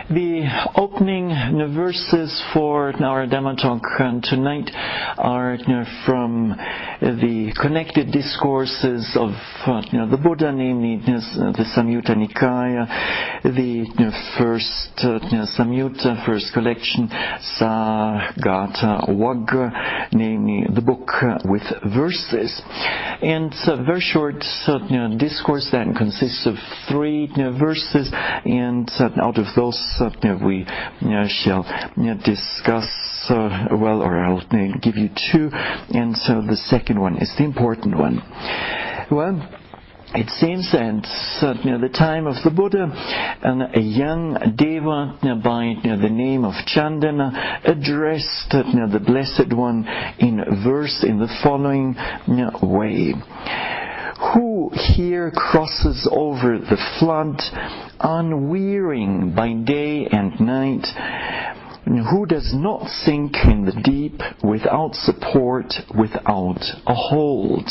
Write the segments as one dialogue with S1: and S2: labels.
S1: The opening verses for our Dhamma talk tonight are from the connected discourses of the Buddha, namely the Samyutta Nikaya, the first Samyutta, first collection, Sagata Wagga, namely the book with verses. And a very short discourse that consists of 3 verses, and out of those we shall discuss, or I'll give you 2, and so the second one is the important one. Well, it seems that the time of the Buddha, a young Deva by the name of Chandana addressed the Blessed One in verse in the following way. Who here crosses over the flood, unwearying by day and night? Who does not sink in the deep without support, without a hold?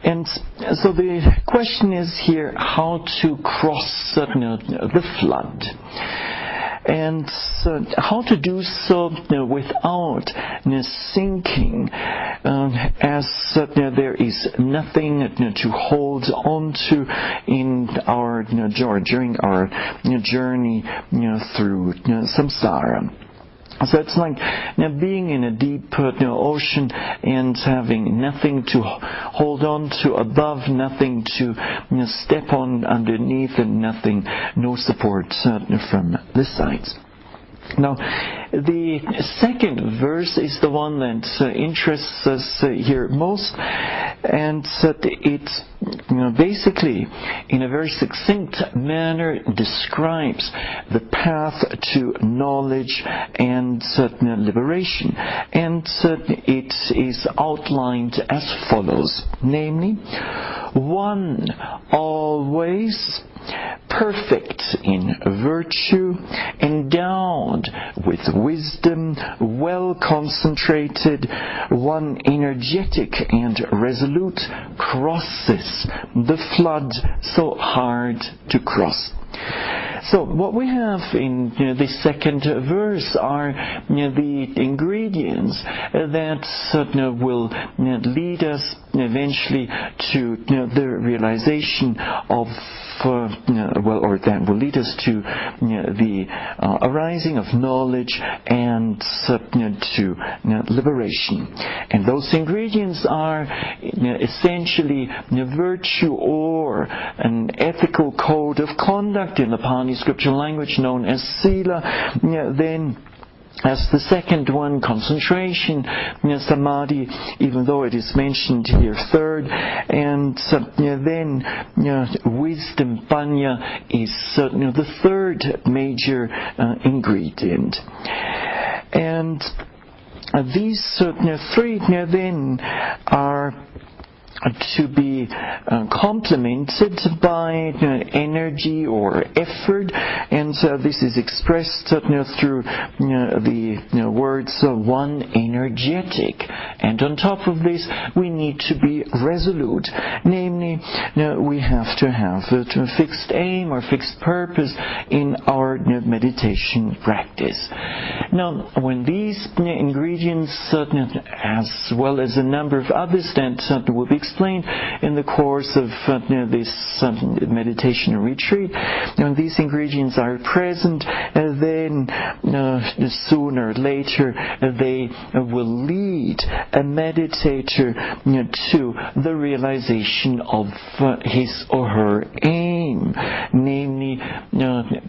S1: And so the question is here how to cross the flood. And how to do so without sinking, as there is nothing to hold on to in our during our journey through samsara. So it's like being in a deep ocean and having nothing to hold on to above, nothing to step on underneath, and no support from the sides. Now, the second verse is the one that interests us here most, and it basically, in a very succinct manner, describes the path to knowledge and liberation. And it is outlined as follows, namely, 1, always perfect in virtue, endowed with wisdom, well concentrated, one energetic and resolute, crosses the flood so hard to cross. So what we have in the second verse are the ingredients that will lead us eventually to the realization of or that will lead us to the arising of knowledge and to liberation. And those ingredients are essentially virtue, or an ethical code of conduct in the Pali scriptural language known as sila. Then as the second one, concentration, samadhi, even though it is mentioned here third, and then wisdom, panya, is the third major ingredient. And these 3 then are to be complemented by energy or effort, and this is expressed through the words one energetic, and on top of this we need to be resolute, namely we have to have a fixed aim or fixed purpose in our meditation practice. Now, when these ingredients, as well as a number of others that will be explained in the course of this meditation retreat, when these ingredients are present, then sooner or later they will lead a meditator to the realization of his or her aim, namely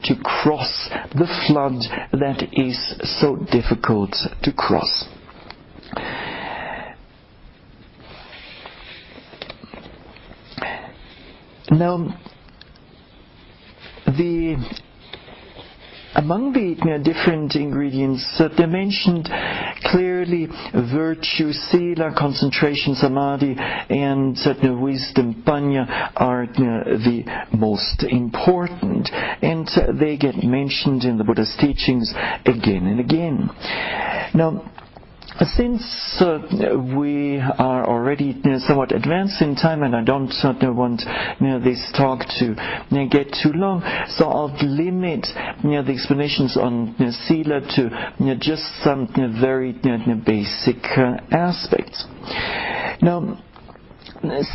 S1: to cross the flood that is so difficult to cross. Now, among the different ingredients, they mentioned clearly virtue, sila, concentration, samadhi, and wisdom, panya, are the most important, and they get mentioned in the Buddha's teachings again and again. Now, Since we are already somewhat advanced in time, and I don't want this talk to get too long, so I'll limit the explanations on Sila to just some very basic aspects. Now,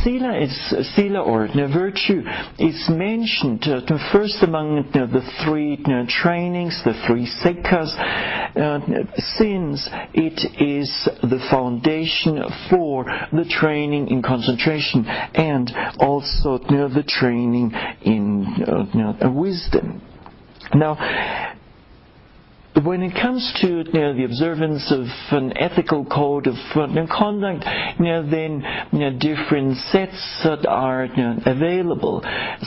S1: Sila or virtue is mentioned first among the three trainings, the three sekkas, since it is the foundation for the training in concentration and also the training in wisdom. Now, when it comes to the observance of an ethical code of conduct, then different sets are available.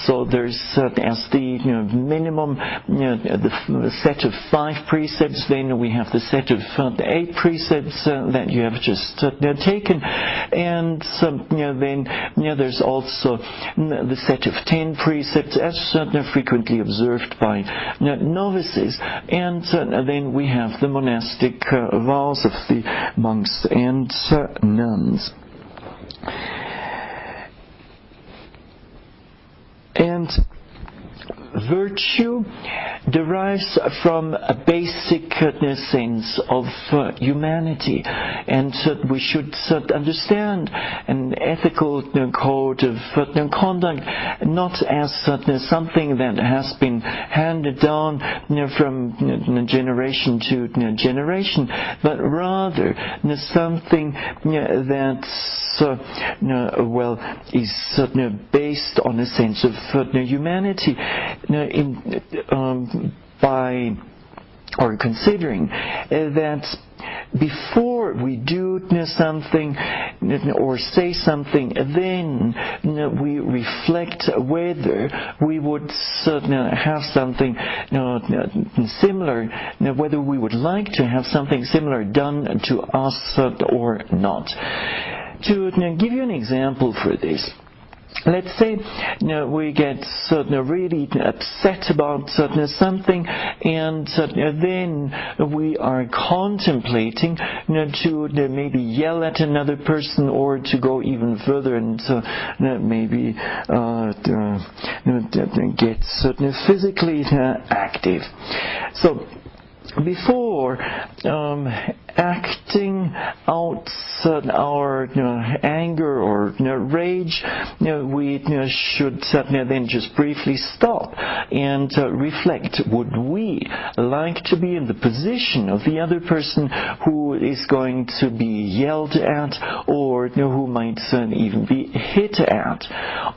S1: So there's as the minimum the set of 5 precepts. Then we have the set of 8 precepts that you have just taken, and then there's also the set of 10 precepts as frequently observed by novices, and then we have the monastic vows of the monks and nuns. And virtue derives from a basic sense of humanity, and we should understand an ethical code of conduct not as something that has been handed down from generation to generation, but rather something that is based on a sense of humanity, by or considering that before we do something or say something, then we reflect whether we would have something similar, whether we would like to have something similar done to us or not. To give you an example for this, let's say we get really upset about something, and then we are contemplating to maybe yell at another person, or to go even further and maybe get physically active. So before acting out our anger or rage, we should then just briefly stop and reflect. Would we like to be in the position of the other person who is going to be yelled at, or who might even be hit at?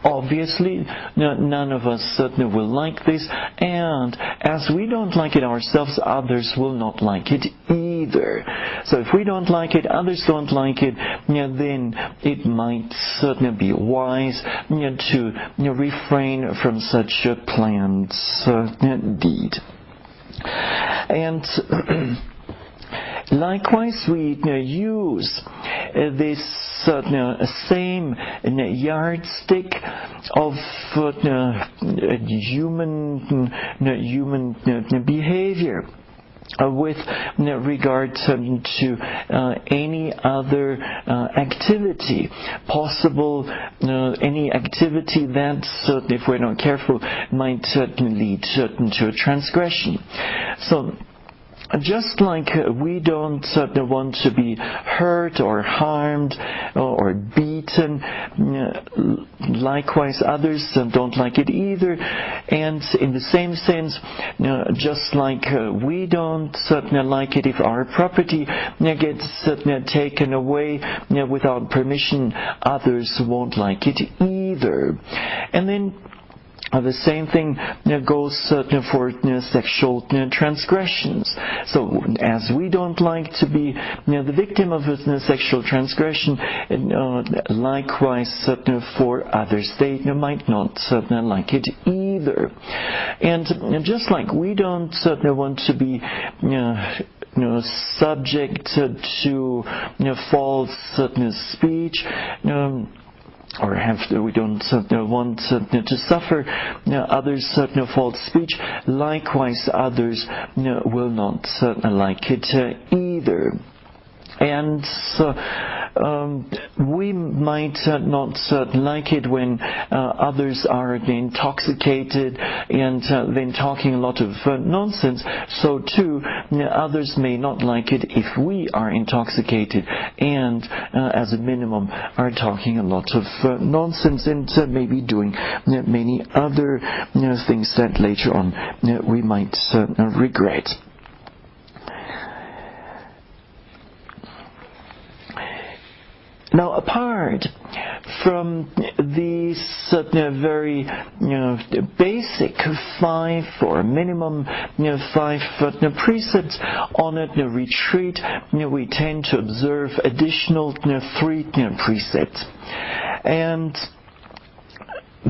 S1: Obviously, none of us will like this, and as we don't like it ourselves, others will not like it either. So if we don't like it, others don't like it, then it might certainly be wise to refrain from such a planned deed. And likewise, we use this same yardstick of human behavior with regard to any other activity possible, any activity that, if we're not careful, might lead to a transgression. So, just like we don't want to be hurt or harmed or beaten, likewise others don't like it either. And in the same sense, just like we don't like it if our property gets taken away without permission, others won't like it either. And then the same thing goes for sexual transgressions. So, as we don't like to be the victim of a sexual transgression, likewise for others, they might not like it either. And just like we don't want to be subject to false speech, or we don't want to suffer others' false speech, likewise others will not like it either. And we might not like it when others are intoxicated and then talking a lot of nonsense. So too, others may not like it if we are intoxicated and as a minimum are talking a lot of nonsense and maybe doing many other things that later on we might regret. Now, apart from these very basic 5 or minimum 5 precepts on a retreat, we tend to observe additional 3 precepts. And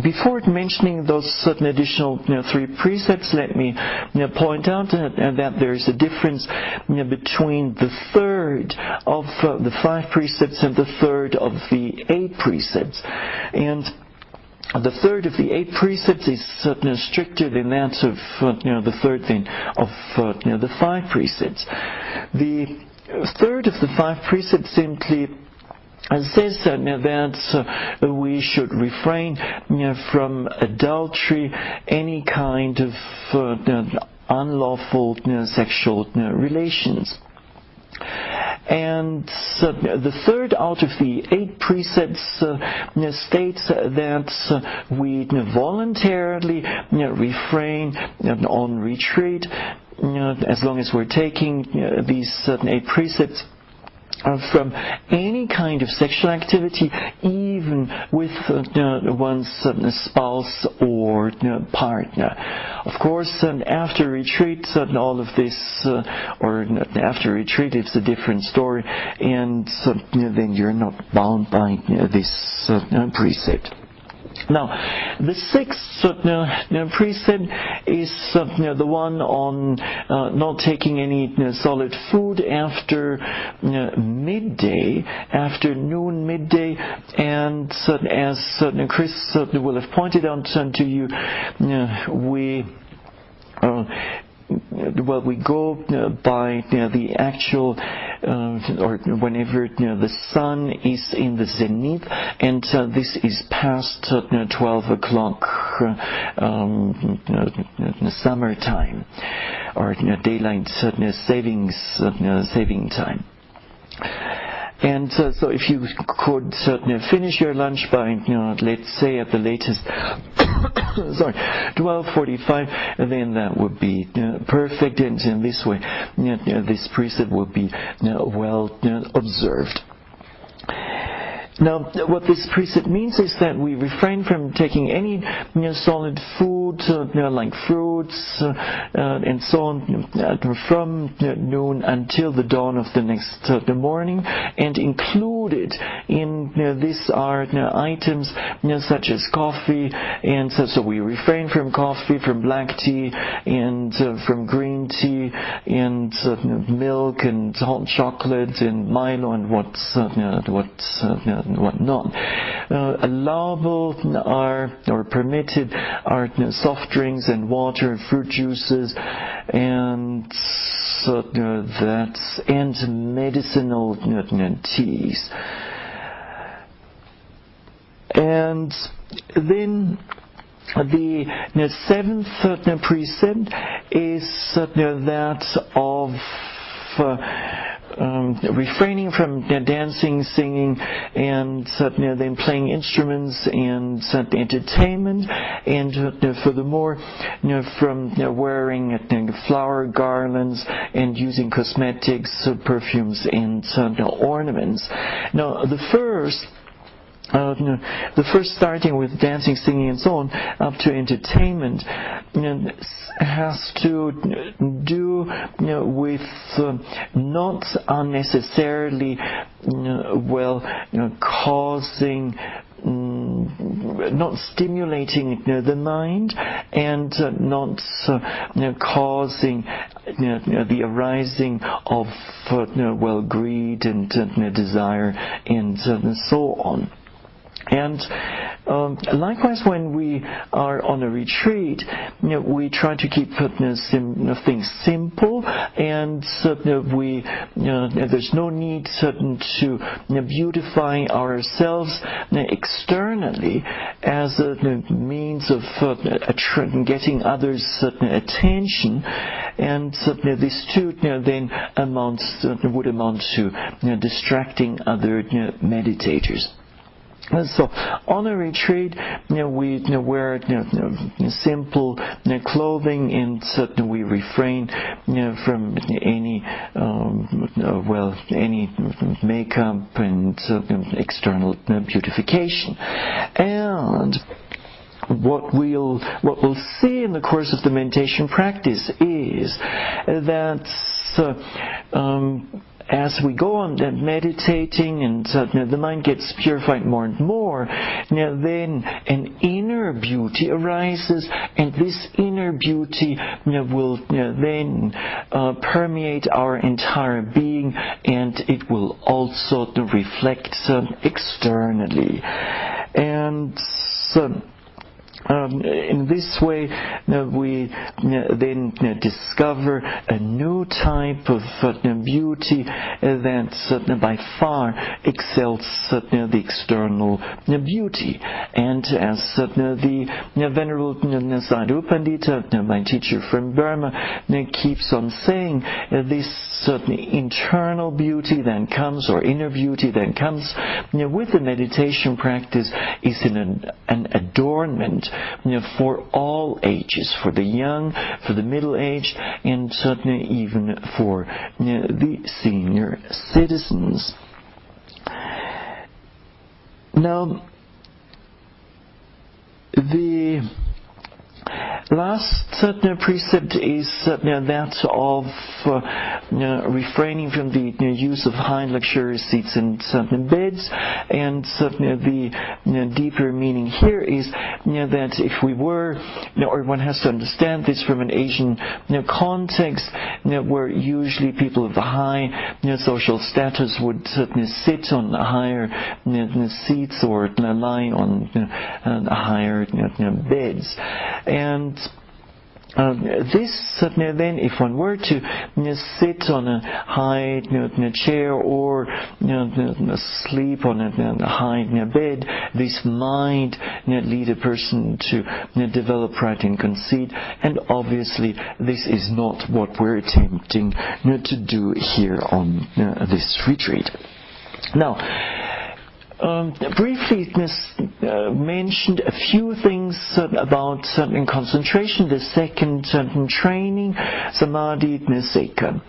S1: before mentioning those certain additional 3 precepts, let me point out that there is a difference between the third of the 5 precepts and the third of the 8 precepts. And the third of the 8 precepts is stricter than that of the third then of the 5 precepts. The third of the 5 precepts simply says that we should refrain from adultery, any kind of unlawful sexual relations. And the third out of the 8 precepts states that we voluntarily refrain on retreat as long as we're taking these 8 precepts from any kind of sexual activity, even with one's spouse or partner. Of course, after retreat, all of this, or after retreat, it's a different story, and then you're not bound by this precept. Now, the 6th precept is the one on not taking any solid food after midday, after noon, midday, and as Chris will have pointed out to you, we go by the actual, or whenever the sun is in the zenith, and this is past 12 o'clock summertime, or daylight saving time. And so if you could finish your lunch by, let's say at the latest, 12:45, then that would be perfect. And in this way, this precept would be well observed. Now, what this precept means is that we refrain from taking any solid food, like fruits and so on, from noon until the dawn of the next morning, and included in this are items such as coffee, and so we refrain from coffee, from black tea, and from green tea, and milk, and hot chocolate, and Milo, and whatnot. Allowable are, or permitted are, soft drinks and water, fruit juices, and and medicinal teas. And then the 7th precept is that of refraining from dancing, singing, and then playing instruments and entertainment, and furthermore from wearing flower garlands and using cosmetics, perfumes, and ornaments. Now, the first starting with dancing, singing, and so on, up to entertainment, has to do with not unnecessarily causing, not stimulating the mind, and not causing the arising of greed and desire, and so on. And likewise, when we are on a retreat, we try to keep things simple, and there's no need to beautify ourselves externally as a means of getting others' attention, and this too then would amount to distracting other meditators. So on a retreat, we wear simple clothing, and we refrain from any makeup and external beautification. And what we'll see in the course of the meditation practice is that as we go on meditating and the mind gets purified more and more, then an inner beauty arises, and this inner beauty will then permeate our entire being, and it will also reflect externally. And in this way, we then discover a new type of beauty that by far excels the external beauty. And as the Venerable Sadhu Pandita, my teacher from Burma, keeps on saying, this internal beauty then comes, or inner beauty then comes with the meditation practice, is an adornment for all ages, for the young, for the middle-aged, and certainly even for the senior citizens. Now, the last precept is that of refraining from the use of high luxurious seats and beds, and the deeper meaning here is that if we were, or one has to understand this from an Asian context, where usually people of high social status would sit on higher seats or lie on higher beds. And this then, if one were to sit on a high chair or sleep on a high bed, this might lead a person to develop pride and conceit, and obviously this is not what we're attempting to do here on this retreat. Now, briefly mentioned a few things about concentration, the second training, Samadhi Niseka.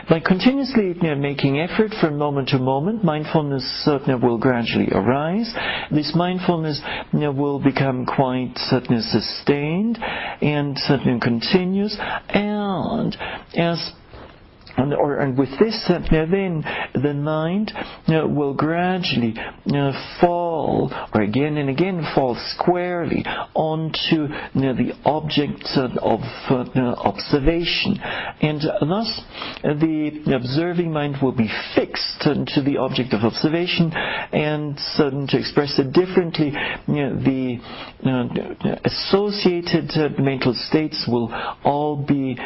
S1: By continuously making effort from moment to moment, mindfulness will gradually arise. This mindfulness will become quite sustained and continuous, and with this, then the mind will gradually fall, or again and again fall squarely onto the object of observation, and thus the observing mind will be fixed to the object of observation, and to express it differently, the associated mental states will all be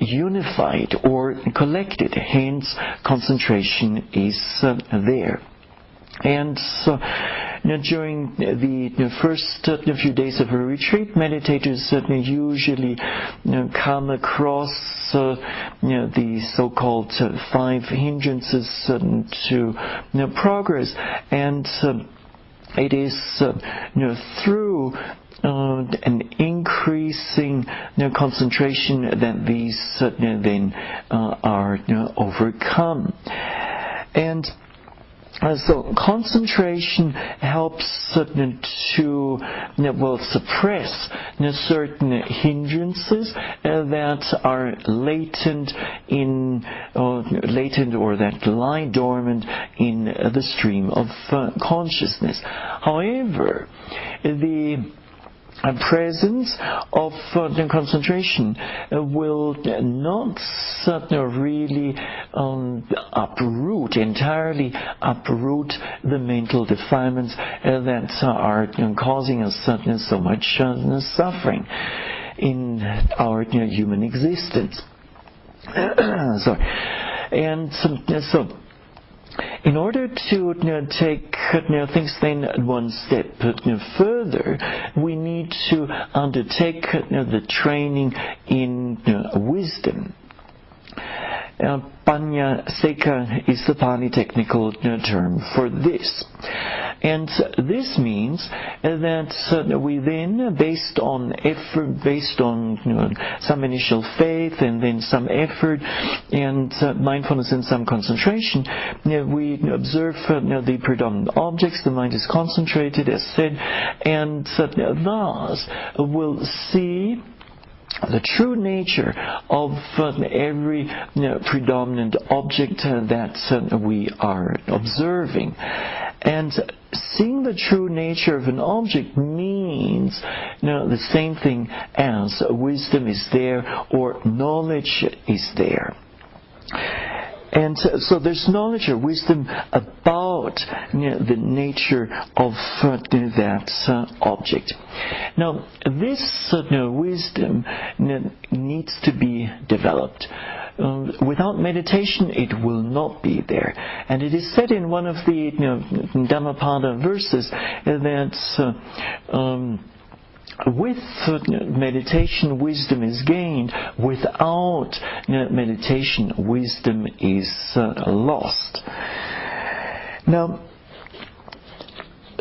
S1: unified or collected, hence concentration is there. And so, during the first few days of a retreat, meditators usually come across the so-called 5 hindrances to progress, and it is through an increasing concentration that these then are overcome. And so concentration helps to suppress certain hindrances that are latent or that lie dormant in the stream of consciousness. However, the presence of the concentration will not really entirely uproot the mental defilements that are causing us so much suffering in our human existence. Sorry. And so in order to take things then one step further, we need to undertake the training in wisdom. Panya Seka is the Pali technical term for this. And this means that we then, based on effort, based on some initial faith and then some effort and mindfulness and some concentration, we observe the predominant objects, the mind is concentrated, as said, and thus will see the true nature of every predominant object that we are observing. And seeing the true nature of an object means the same thing as wisdom is there or knowledge is there. And so there's knowledge or wisdom about the nature of that object. Now, this wisdom needs to be developed. Without meditation, it will not be there. And it is said in one of the Dhammapada verses that with meditation, wisdom is gained. Without meditation, wisdom is lost. Now,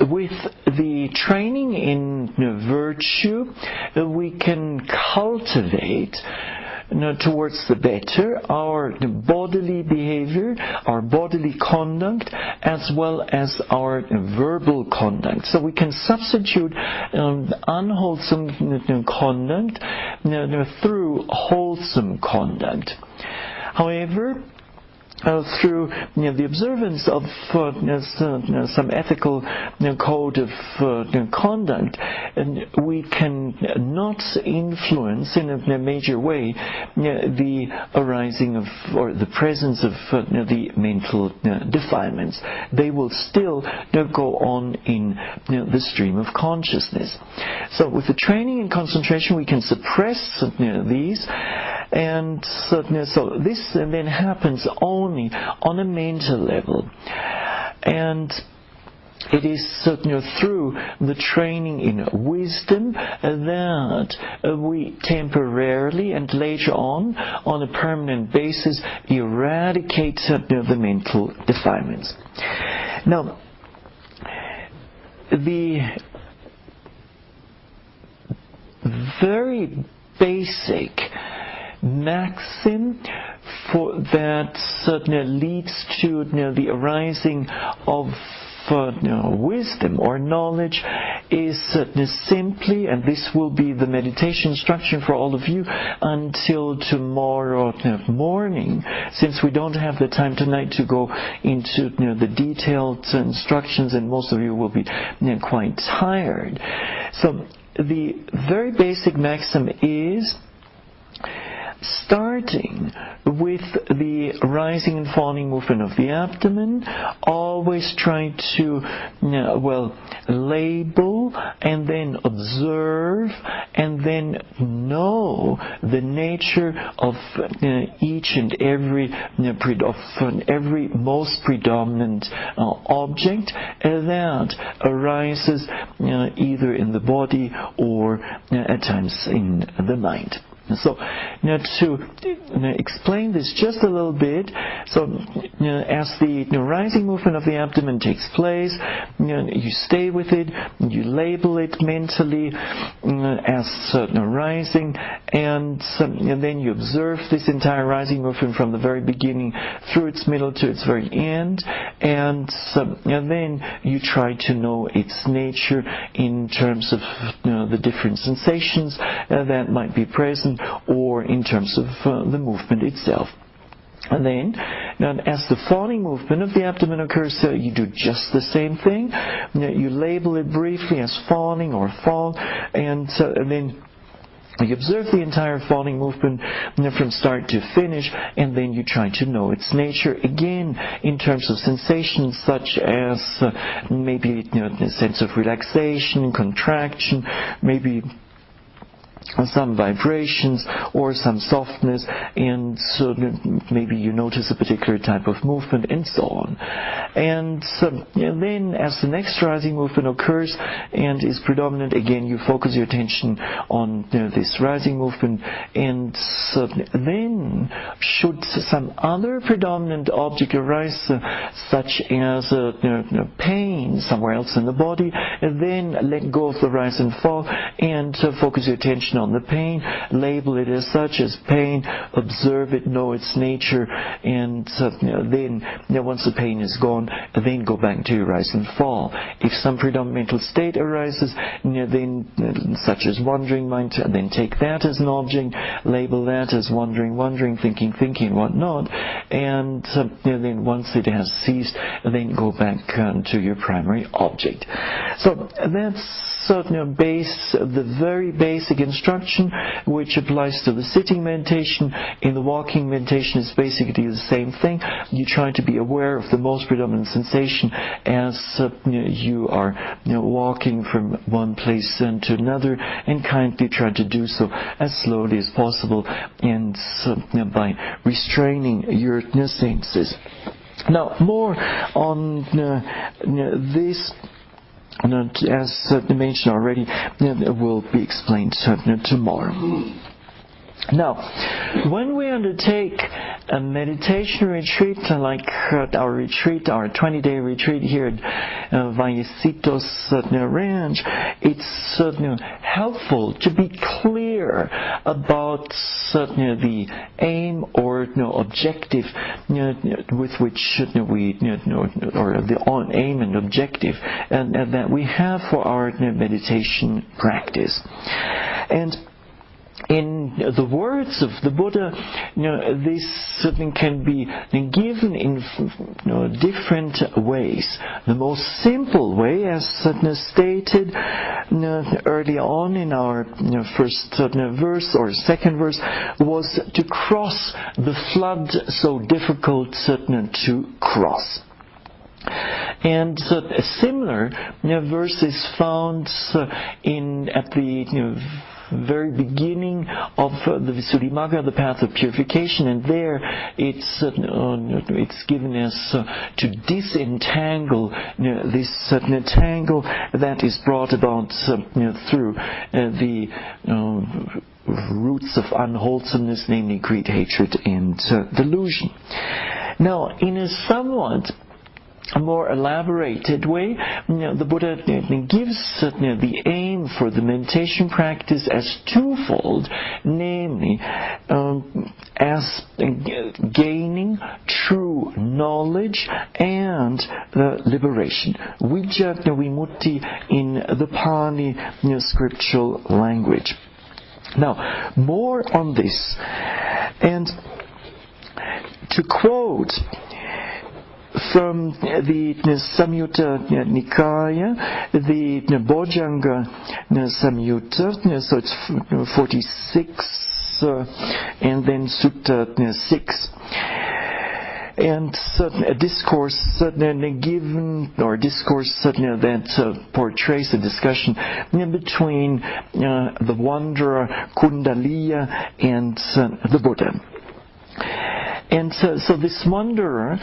S1: with the training in virtue, we can cultivate towards the better our bodily behavior, our bodily conduct, as well as our verbal conduct. So we can substitute unwholesome conduct through wholesome conduct. However, through the observance of some ethical code of conduct, we can not influence in a major way the arising of or the presence of the mental defilements. They will still go on in the stream of consciousness. So with the training and concentration, we can suppress these. And so this then happens only on a mental level. And it is through the training in wisdom that we temporarily and later on a permanent basis, eradicate the mental defilements. Now, the very basic maxim that leads to the arising of wisdom or knowledge is simply, and this will be the meditation instruction for all of you until tomorrow morning, since we don't have the time tonight to go into the detailed instructions, and most of you will be quite tired. So the very basic maxim is, starting with the rising and falling movement of the abdomen, always try to label and then observe and then know the nature of each and every most predominant object that arises either in the body or at times in the mind. So, to explain this just a little bit, so as the rising movement of the abdomen takes place, you stay with it, you label it mentally as rising, and then you observe this entire rising movement from the very beginning through its middle to its very end, and then you try to know its nature in terms of the different sensations that might be present, or in terms of the movement itself. And then, as the falling movement of the abdomen occurs, you do just the same thing. You label it briefly as falling or fall, and then you observe the entire falling movement from start to finish, and then you try to know its nature again in terms of sensations such as maybe the sense of relaxation, contraction, maybe some vibrations or some softness, and so maybe you notice a particular type of movement, and so on. And then as the next rising movement occurs and is predominant, again you focus your attention on this rising movement, and then should some other predominant object arise, such as pain somewhere else in the body, then let go of the rise and fall and focus your attention on the pain, label it as such as pain, observe it, know its nature, and then once the pain is gone, then go back to your rise and fall. If some predominant mental state arises, then such as wandering mind, then take that as an object, label that as wandering, thinking, whatnot, and then once it has ceased, then go back to your primary object. So that's the very basic instruction which applies to the sitting meditation. In the walking meditation, it's basically the same thing. You try to be aware of the most predominant sensation as you are walking from one place to another, and kindly try to do so as slowly as possible and by restraining your senses. Now, more on this, as mentioned already, will be explained tomorrow. Now, when we undertake a meditation retreat like our 20-day retreat here at Vallecitos Ranch, it's helpful to be clear about the aim or objective with which we or the aim and objective and that we have for our meditation practice. And in the words of the Buddha, this can be given in different ways. The most simple way, as stated early on in our first verse or second verse, was to cross the flood so difficult to cross. And a similar verse is found at the very beginning of the Visuddhimagga, the path of purification, and there it's given as to disentangle this tangle that is brought about through the roots of unwholesomeness, namely greed, hatred, and delusion. Now, in a somewhat a more elaborated way, the Buddha gives the aim for the meditation practice as twofold, namely as gaining true knowledge and liberation, vijja vimutti in the Pali scriptural language. Now, more on this, and to quote from the Samyutta Nikaya, the Bojjhanga Samyutta, so it's 46, and then Sutta 6. And a discourse given, or discourse that portrays a discussion between the wanderer Kundaliya and the Buddha. And so this wanderer,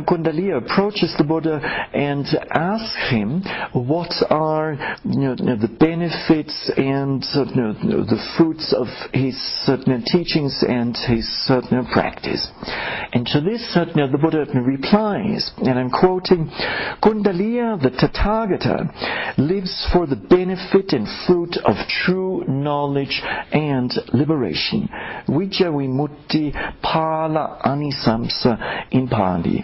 S1: Kundaliya, approaches the Buddha and asks him what are the benefits and the fruits of his teachings and his practice. And to this the Buddha replies, and I'm quoting, Kundaliya, the Tathagata, lives for the benefit and fruit of true knowledge and liberation. Vijja vimutti pala anisamsa in Pali.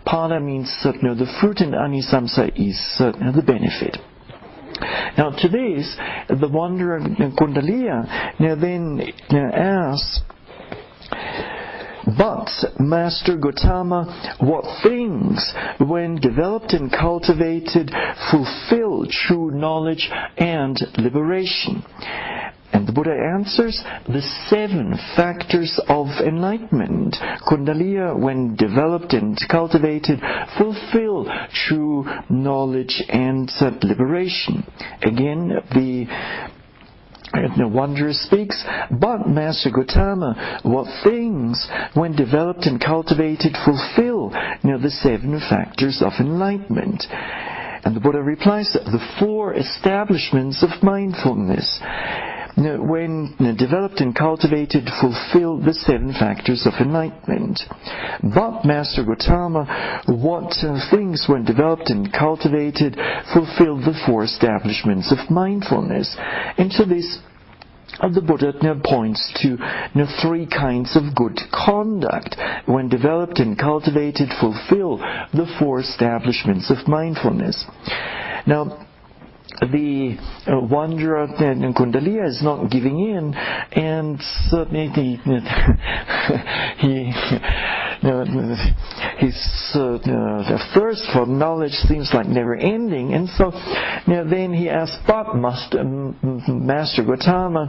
S1: Pala means the fruit, and anisamsa is the benefit. Now to this, the wanderer Kundaliya then asks, But, Master Gautama, what things, when developed and cultivated, fulfill true knowledge and liberation? And the Buddha answers, the 7 factors of enlightenment, Kundalini, when developed and cultivated, fulfill true knowledge and liberation. Again, the Wanderer speaks, but Master Gautama, what things, when developed and cultivated, fulfill the 7 factors of enlightenment? And the Buddha replies, the 4 establishments of mindfulness, when developed and cultivated, fulfill the 7 factors of enlightenment. But, Master Gautama, what things, when developed and cultivated, fulfill the 4 establishments of mindfulness? And to this, the Buddha points to 3 kinds of good conduct, when developed and cultivated, fulfill the 4 establishments of mindfulness. Now, the wanderer in Kundalini is not giving in, and certainly his thirst for knowledge seems like never ending, and so then he asks, but Master Gautama,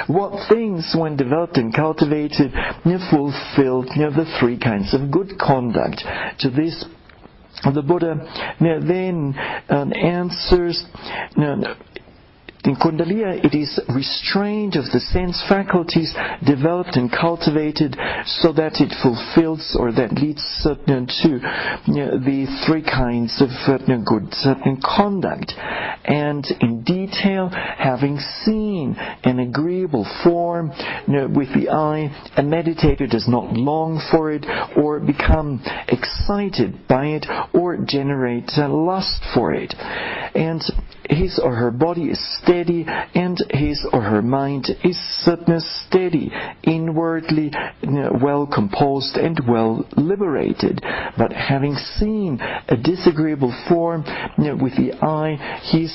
S1: what things, when developed and cultivated, fulfill the 3 kinds of good conduct? To this, the Buddha then answers, in Kundalini, it is restraint of the sense faculties developed and cultivated so that it fulfills, or that leads to the 3 kinds of good conduct. And in detail, having seen an agreeable form with the eye, a meditator does not long for it or become excited by it or generate lust for it. And his or her body is steady, and his or her mind is steady, inwardly well composed and well liberated. But having seen a disagreeable form with the eye, he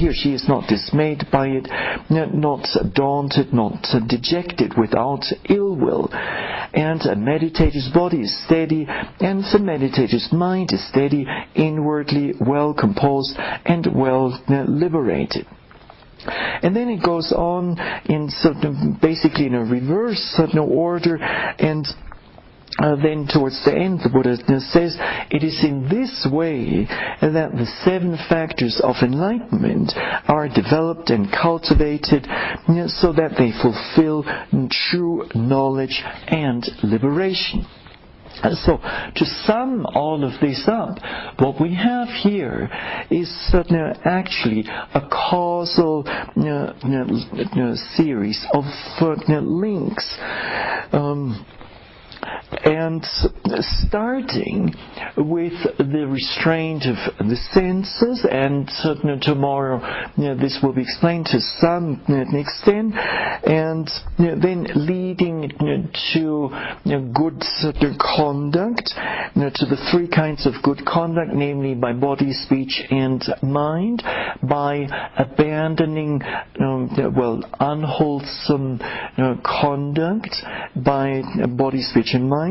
S1: or she is not dismayed by it, not daunted, not dejected, without ill will. And a meditator's body is steady, and the meditator's mind is steady, inwardly well composed and well liberated. And then it goes on in basically in a reverse order, and then towards the end the Buddha says, it is in this way that the 7 factors of enlightenment are developed and cultivated so that they fulfill true knowledge and liberation. So, to sum all of this up, what we have here is actually a causal series of links. And starting with the restraint of the senses, and tomorrow this will be explained to some extent, and then leading to good conduct, to the 3 kinds of good conduct, namely by body, speech, and mind, by abandoning unwholesome conduct by body, speech, and mind.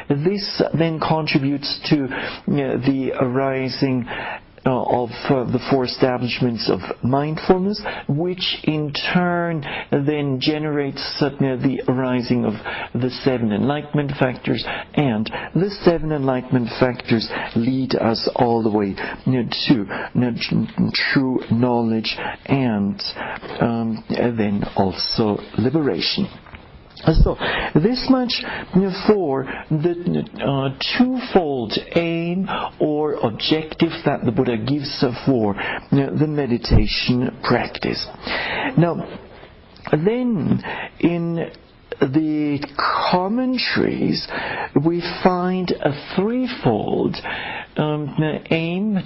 S1: This then contributes to the arising of the 4 establishments of mindfulness, which in turn then generates the arising of the 7 enlightenment factors, and the 7 enlightenment factors lead us all the way to true knowledge and then also liberation. So, this much for the twofold aim or objective that the Buddha gives for the meditation practice. Now, then in the commentaries we find a threefold aim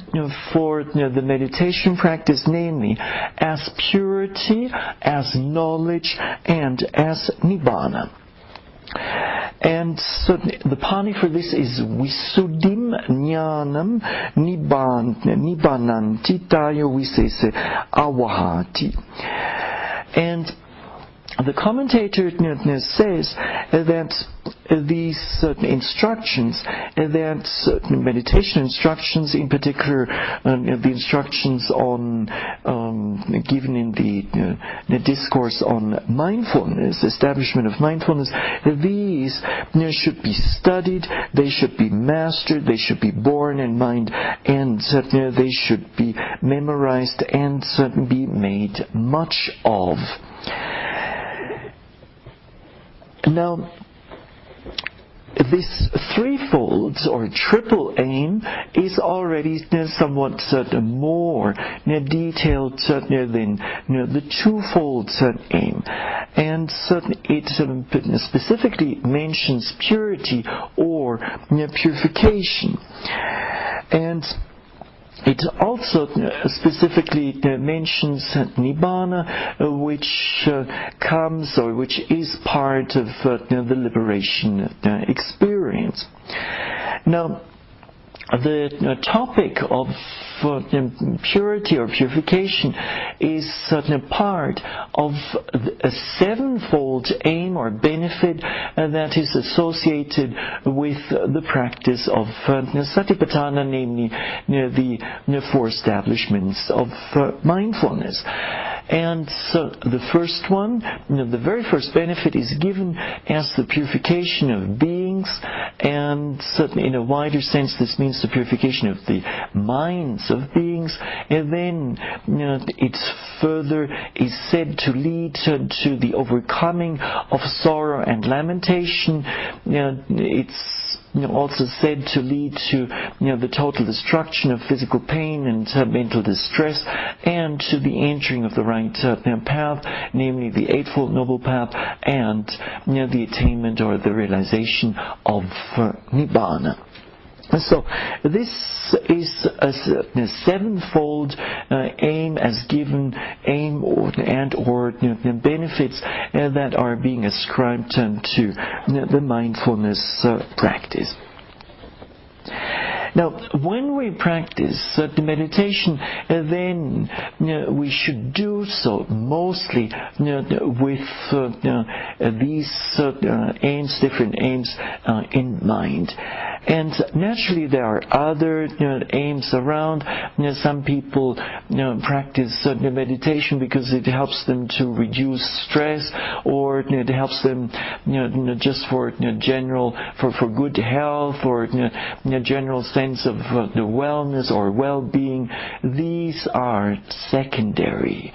S1: for the meditation practice, namely as purity, as knowledge, and as nibbana. And so the Pali for this is Visuddhim Jnanam Nibbananti Tayo Visese Awahati. And the commentator says that these instructions, that meditation instructions, in particular the instructions on given in the discourse on mindfulness, establishment of mindfulness, these should be studied, they should be mastered, they should be borne in mind, and they should be memorized and be made much of. Now, this threefold or triple aim is already somewhat more detailed than the twofold aim, and it specifically mentions purity or purification, and it also specifically mentions Nibbana, which comes or which is part of the liberation experience. Now, the topic of purity or purification is part of a sevenfold aim or benefit that is associated with the practice of Satipatthana, namely the four establishments of mindfulness. And so the first one, the very first benefit is given as the purification of beings, and in a wider sense this means the purification of the minds of beings, and then it further is said to lead to the overcoming of sorrow and lamentation. It's also said to lead to the total destruction of physical pain and mental distress, and to the entering of the right path, namely the Eightfold Noble Path, and the attainment or the realization of Nibbana. So this is a sevenfold aim as given aim or benefits that are being ascribed to the mindfulness practice. Now, when we practice the meditation, then we should do so mostly with these aims, different aims in mind. And naturally, there are other aims around. Some people practice meditation because it helps them to reduce stress, or it helps them just for general for good health, or general sense of the wellness or well-being. These are secondary,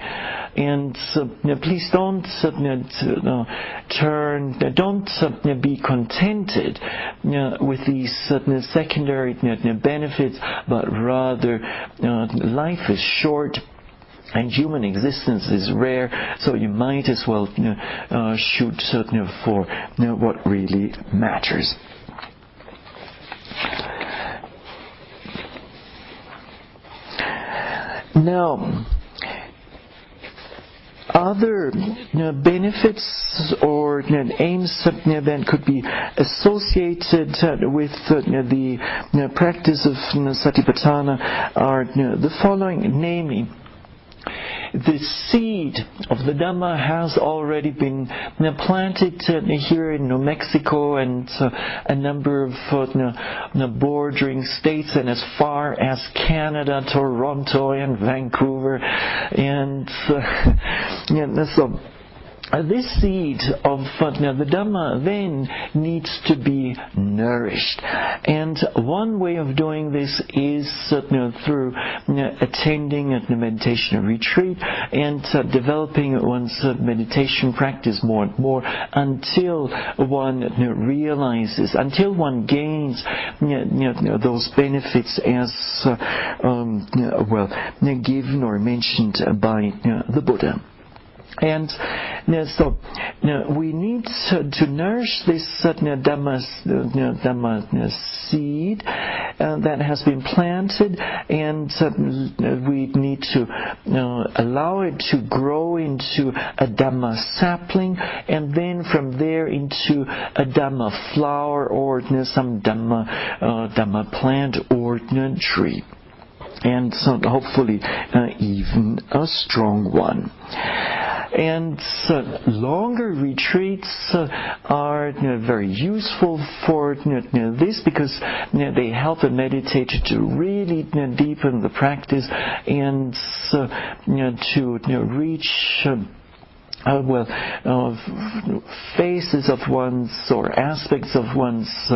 S1: and please don't be contented with these secondary benefits, but rather life is short and human existence is rare, so you might as well shoot for what really matters. Now, other benefits or aims that could be associated with the practice of Satipatthana are the following, namely, the seed of the Dhamma has already been planted here in New Mexico and a number of bordering states, and as far as Canada, Toronto and Vancouver, and so this seed of the Dhamma then needs to be nourished, and one way of doing this is through attending a meditation retreat and developing one's meditation practice more and more until one realizes, until one gains those benefits as given or mentioned by the Buddha. And so we need to nourish this Dhamma seed that has been planted, and we need to allow it to grow into a Dhamma sapling, and then from there into a Dhamma flower or some Dhamma plant or tree, and so hopefully even a strong one. And longer retreats are very useful for this, because they help the meditator to really deepen the practice and to reach phases of one's or aspects of one's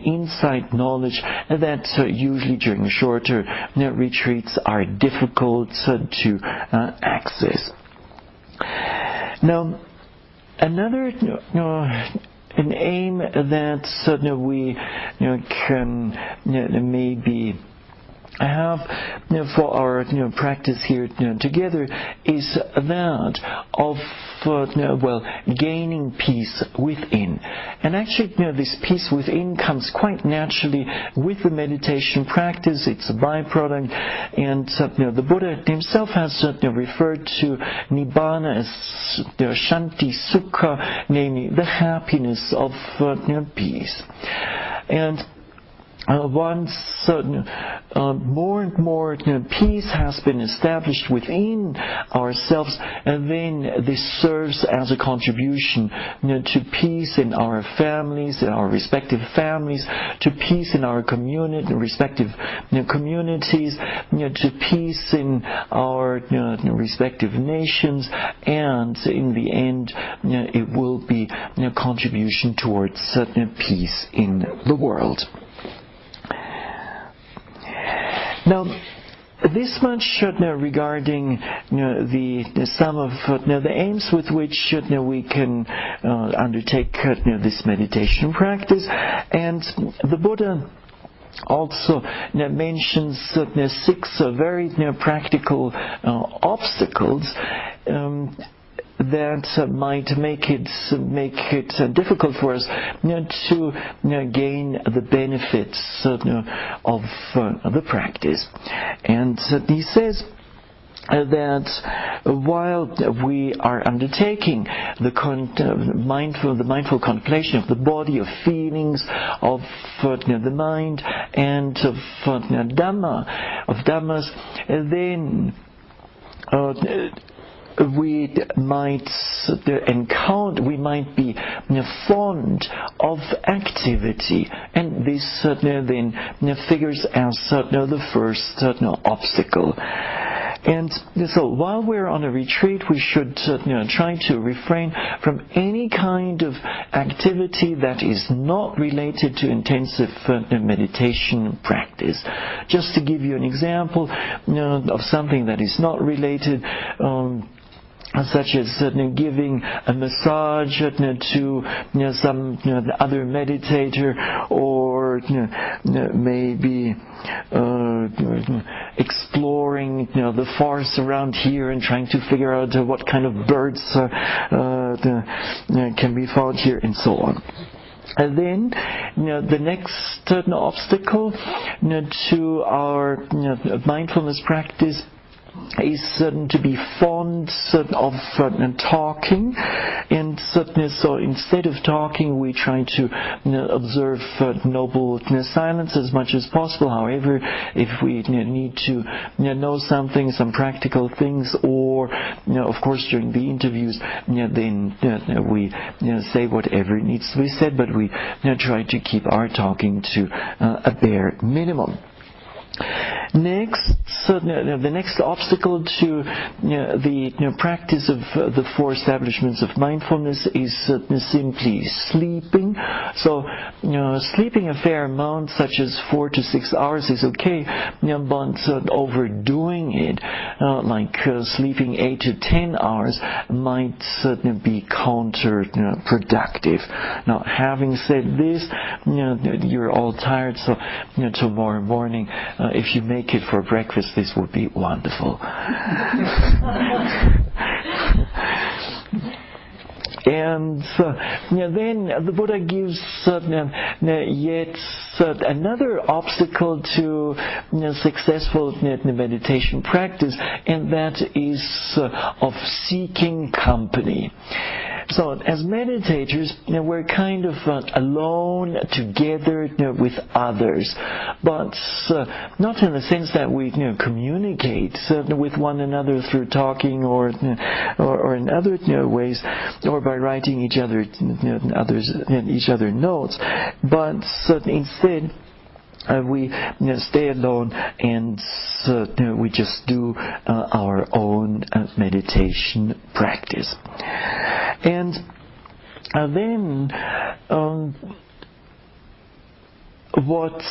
S1: insight knowledge that usually during shorter retreats are difficult to access. Now, another an aim that we can maybe have for our practice here together is that of gaining peace within. And actually this peace within comes quite naturally with the meditation practice. It's a byproduct, and the Buddha himself has referred to Nibbana as Shanti Sukha, namely the happiness of peace. And once more and more peace has been established within ourselves, and then this serves as a contribution to peace in our families, in our respective families, to peace in our respective communities, to peace in our respective nations, and in the end it will be a contribution towards peace in the world. Now, this much regarding some of the aims with which we can undertake this meditation practice, and the Buddha also mentions 6 very practical obstacles that might make it difficult for us to gain the benefits of the practice. And he says that while we are undertaking the mindful contemplation of the body, of feelings, of the mind, and of dhammas, then we might be fond of activity, and this then figures as the first obstacle. And so while we're on a retreat, we should try to refrain from any kind of activity that is not related to intensive meditation practice. Just to give you an example of something that is not related, such as giving a massage to some other meditator, or maybe exploring the forest around here and trying to figure out what kind of birds can be found here, and so on. And then, the next obstacle to our mindfulness practice is to be fond of talking, and so instead of talking we try to observe noble silence as much as possible. However, if we need to know something, some practical things, or of course during the interviews, then we say whatever needs to be said, but we try to keep our talking to a bare minimum. Next, the next obstacle to the practice of the 4 establishments of mindfulness is simply sleeping. So, sleeping a fair amount, such as 4 to 6 hours, is okay, but overdoing it, like sleeping 8 to 10 hours, might be counterproductive. Now, having said this, you're all tired, so tomorrow morning, if you make it for breakfast, this would be wonderful. And then the Buddha gives yet another obstacle to successful meditation practice, and that is of seeking company. So as meditators, we're kind of alone together with others, but not in the sense that we communicate with one another through talking or in other ways, or by writing each other notes, but instead we stay alone and we just do our own meditation practice. And then what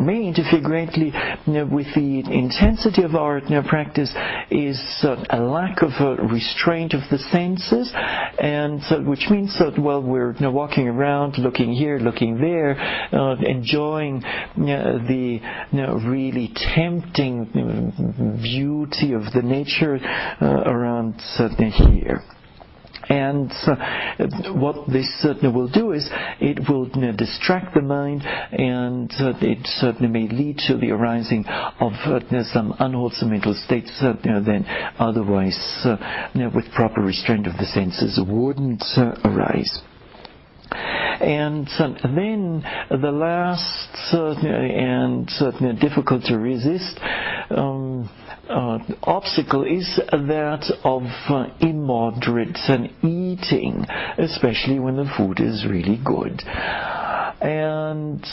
S1: may interfere greatly with the intensity of our practice is a lack of restraint of the senses, and which means that we're walking around, looking here, looking there, enjoying the really tempting beauty of the nature around here. And what this will do is it will distract the mind, and it certainly may lead to the arising of some unwholesome mental states then otherwise with proper restraint of the senses wouldn't arise. And then the last and difficult to resist obstacle is that of immoderate eating, especially when the food is really good. And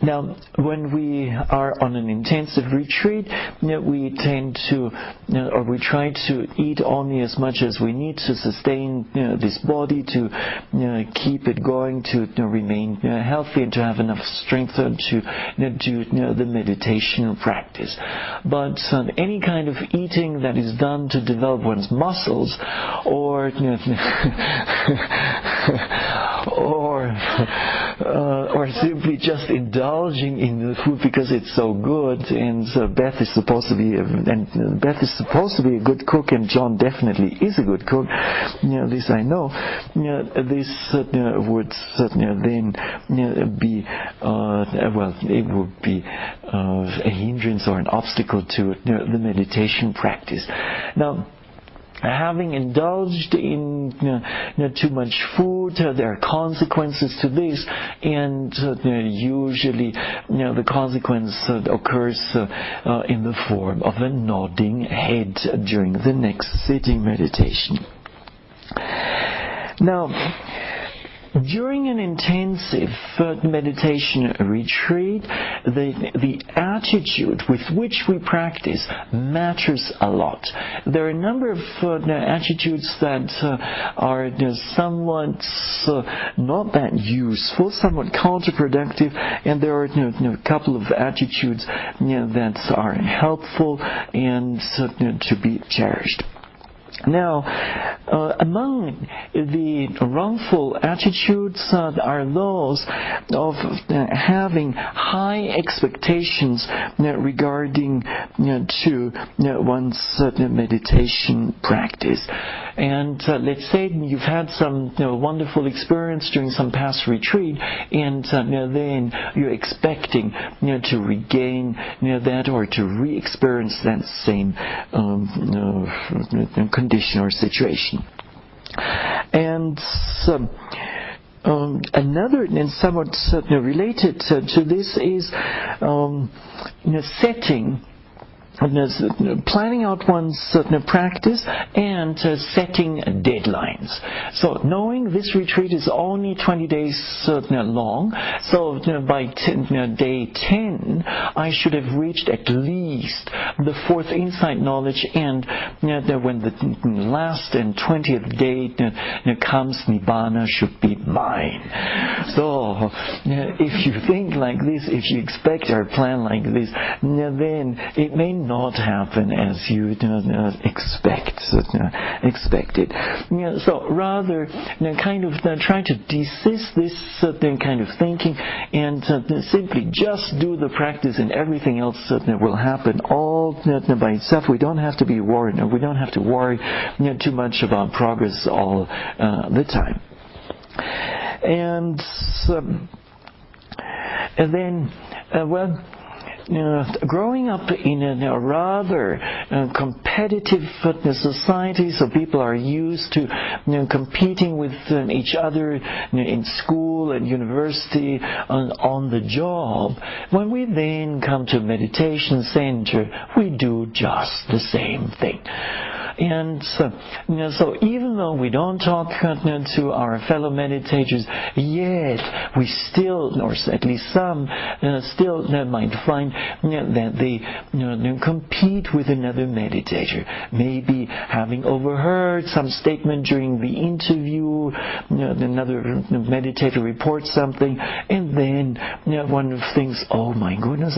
S1: now, when we are on an intensive retreat, we tend to, or we try to eat only as much as we need to sustain this body, to keep it going, to remain healthy, and to have enough strength to do the meditation practice. But any kind of eating that is done to develop one's muscles, or simply just indulging in the food because it's so good, and Beth is supposed to be a good cook, and John definitely is a good cook. This I know. This would then be it would be a hindrance or an obstacle to the meditation practice. Now, having indulged in too much food, there are consequences to this, and usually the consequence occurs in the form of a nodding head during the next sitting meditation. Now, during an intensive meditation retreat, the attitude with which we practice matters a lot. There are a number of attitudes that are somewhat not that useful, somewhat counterproductive, and there are a couple of attitudes that are helpful and to be cherished. Now, among the wrongful attitudes are those of having high expectations regarding to one's meditation practice. And let's say you've had some wonderful experience during some past retreat, and then you're expecting to regain that, or to re-experience that same condition or situation. And another and somewhat related to this is planning out one's practice and setting deadlines. So knowing this retreat is only 20 days long, so by day 10 I should have reached at least the fourth insight knowledge, and when the last and 20th day comes, Nibbana should be mine. So if you think like this, if you expect or plan like this, then it may not happen as you expected. So rather kind of try to desist this kind of thinking, and simply just do the practice, and everything else will happen all by itself. We don't have to be worried, and we don't have to worry too much about progress all the time. And then growing up in a rather competitive society, so people are used to competing with each other in school and university, on the job. When we then come to a meditation center, we do just the same thing. And so even though we don't talk to our fellow meditators, yet we still, or at least some, still might find that they compete with another meditator. Maybe having overheard some statement during the interview, another meditator reports something, and then one thinks, oh my goodness,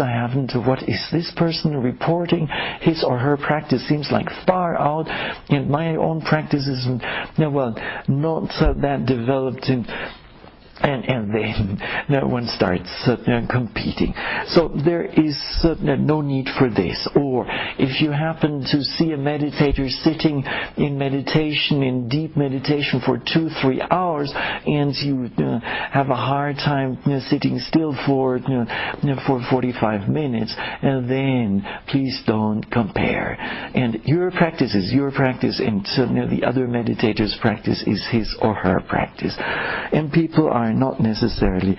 S1: what is this person reporting? His or her practice seems like far out, and my own practice is, not that developed and then one starts competing. So there is no need for this. Or if you happen to see a meditator sitting in meditation, in deep meditation for 2-3 hours, and you have a hard time sitting still for 45 minutes, and then please don't compare. And your practice is your practice, and the other meditator's practice is his or her practice. And people are not necessarily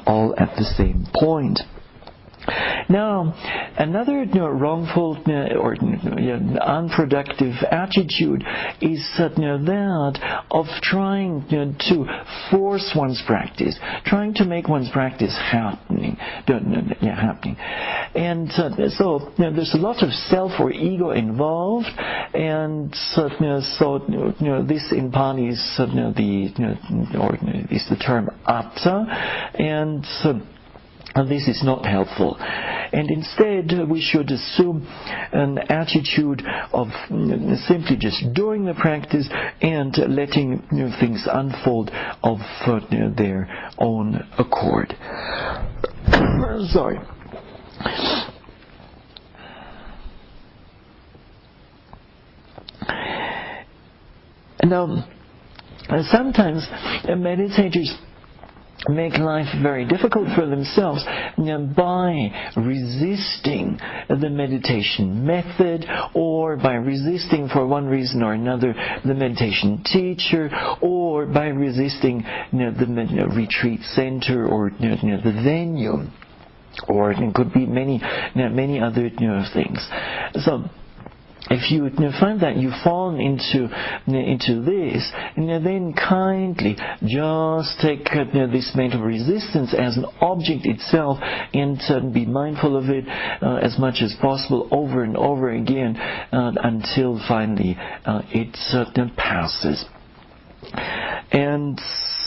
S1: all at the same point. Now, another wrongful or unproductive attitude is that of trying to force one's practice, trying to make one's practice happening. And so there's a lot of self or ego involved, and so this in Pali is is the term atta, and this is not helpful. And instead, we should assume an attitude of simply just doing the practice and letting things unfold of their own accord. Sorry. Now, sometimes meditators make life very difficult for themselves by resisting the meditation method, or by resisting for one reason or another the meditation teacher, or by resisting the retreat center or the venue, or it could be many other things. So if you find that you've fallen into this, then kindly just take this mental resistance as an object itself, and be mindful of it as much as possible over and over again until finally it passes. And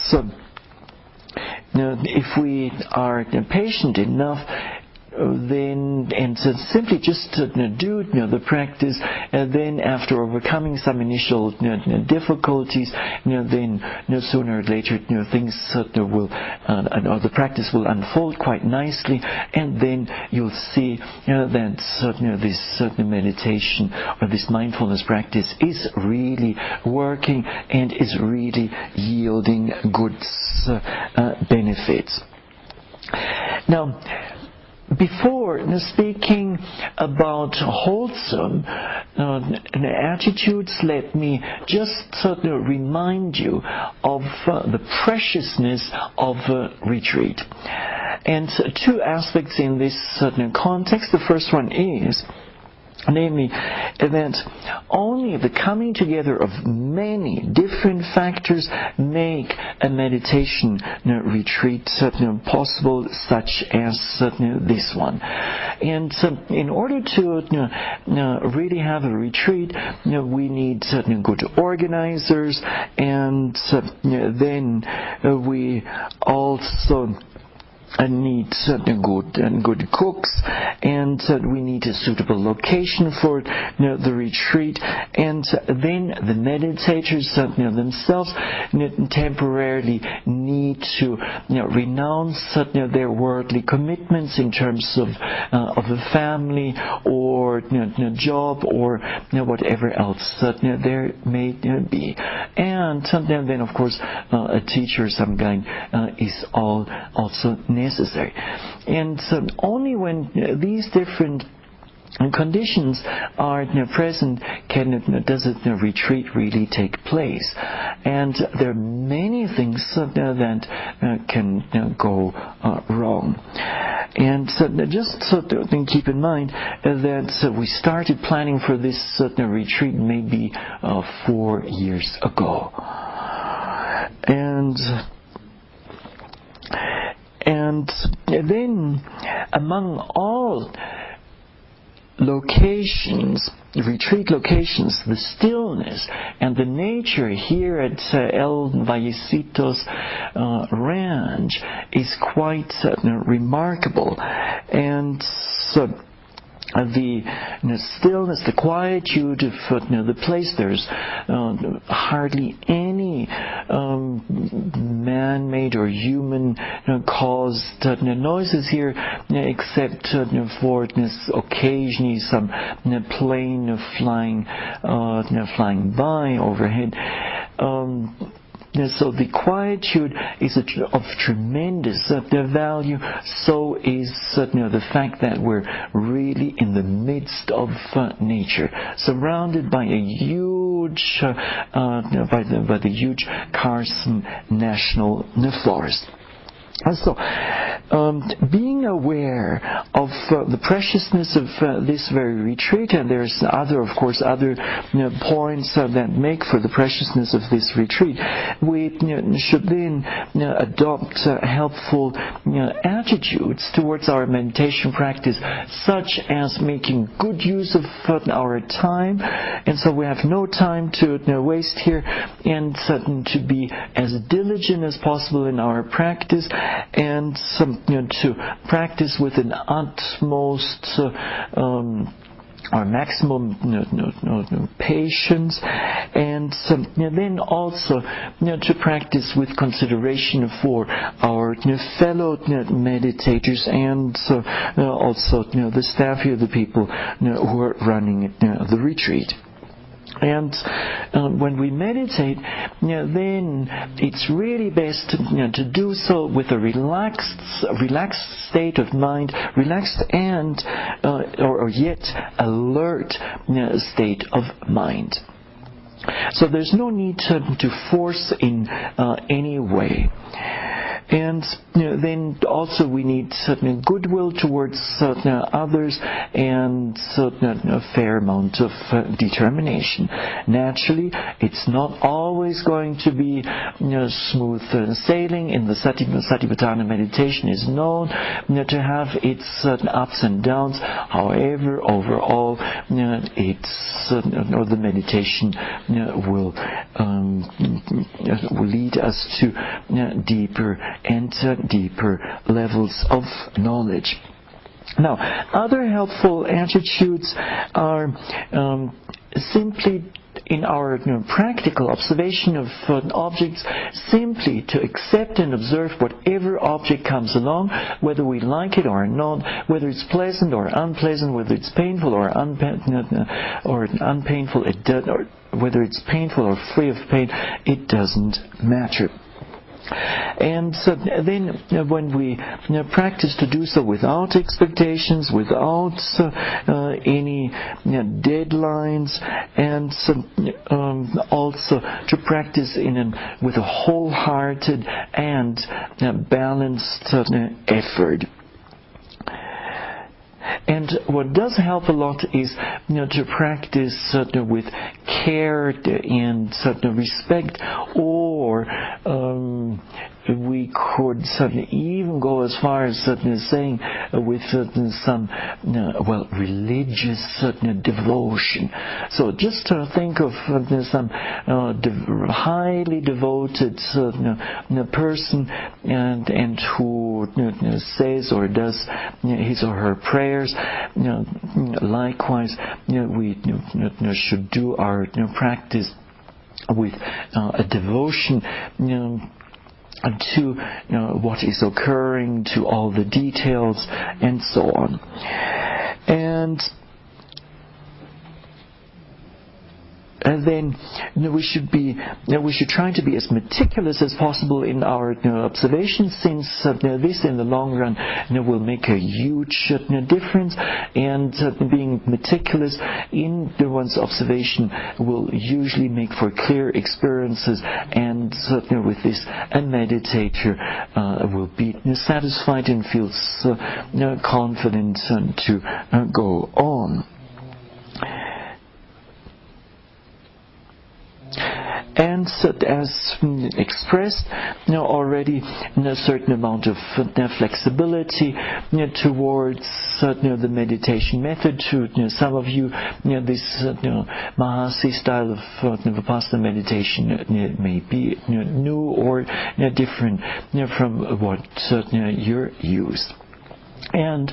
S1: so if we are patient enough, then simply just do the practice, and then after overcoming some initial difficulties, then sooner or later things will or the practice will unfold quite nicely, and then you'll see that this meditation or this mindfulness practice is really working and is really yielding good benefits. Now, before speaking about wholesome attitudes, let me just remind you of the preciousness of retreat. And two aspects in this context. The first one is, namely, that only the coming together of many different factors make a meditation retreat possible, such as this one. And in order to really have a retreat, we need good organizers, and then we also need good cooks, and we need a suitable location for the retreat, and then the meditators themselves temporarily need to renounce their worldly commitments in terms of a family or job or whatever else there may be. And then of course a teacher of some kind is also necessary. necessary. And only when these different conditions are present does a retreat really take place. And there are many things that can go wrong. And just keep in mind that we started planning for this retreat maybe 4 years ago. And then among all locations, retreat locations, the stillness and the nature here at El Vallecitos Ranch is quite remarkable. And so the stillness, the quietude of the place, there's hardly any man-made or human-caused noises here, except for occasionally some plane flying by overhead. So the quietude is of tremendous value. So is the fact that we're really in the midst of nature, surrounded by a huge, by the huge Carson National Forest. And so, being aware of the preciousness of this very retreat, and there's other points that make for the preciousness of this retreat, we should then adopt helpful attitudes towards our meditation practice, such as making good use of our time, and so we have no time to waste here, and to be as diligent as possible in our practice, and to practice with an utmost or maximum patience, and then also to practice with consideration for our fellow meditators, and also the staff here, the people who are running the retreat. And when we meditate, then it's really best to do so with a relaxed state of mind, relaxed and or yet alert state of mind. So there's no need to force in any way. And then also we need certain goodwill towards certain others, and a fair amount of determination. Naturally, it's not always going to be smooth sailing. In the Satipatthana meditation is known to have its certain ups and downs. However, overall, the meditation will lead us to deeper and deeper levels of knowledge. Now, other helpful attitudes are simply in our practical observation of objects, simply to accept and observe whatever object comes along, whether we like it or not, whether it's pleasant or unpleasant, whether it's painful or unpainful, or whether it's painful or free of pain, it doesn't matter. And so then when we practice to do so without expectations, without any deadlines, and also to practice with a wholehearted and balanced effort. And what does help a lot is to practice with care and respect, or we could even go as far as saying with some religious devotion. So just think of some highly devoted person and who says or does his or her prayers. Likewise, we should do our practice with a devotion to what is occurring, to all the details, and so on. then we should try to be as meticulous as possible in our observations, since this in the long run will make a huge difference, and being meticulous in one's observation will usually make for clear experiences, and with this a meditator will be satisfied and feels confident to go on. And as expressed already, a certain amount of flexibility towards the meditation method. To some of you, this Mahasi style of Vipassana meditation may be new or different from what you're used. And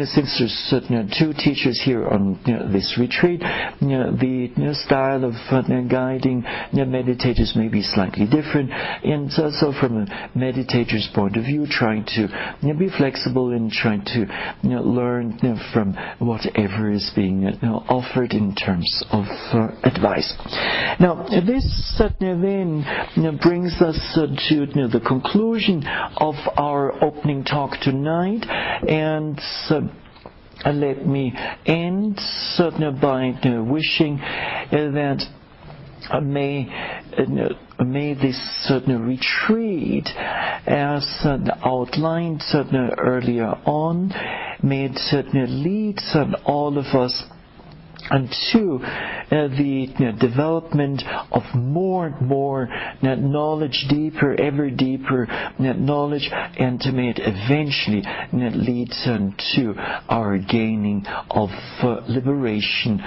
S1: since there's two teachers here on this retreat, the style of guiding meditators may be slightly different, and so from a meditator's point of view, trying to be flexible and trying to learn from whatever is being offered in terms of advice. Now, this then brings us to the conclusion of our opening talk tonight. And let me end by wishing that may this retreat, as outlined earlier on, may it lead all of us to the development of more and more knowledge, ever deeper knowledge, and may it eventually lead to our gaining of liberation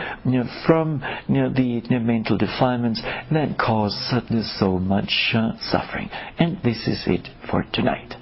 S1: from the mental defilements that cause so much suffering. And this is it for tonight.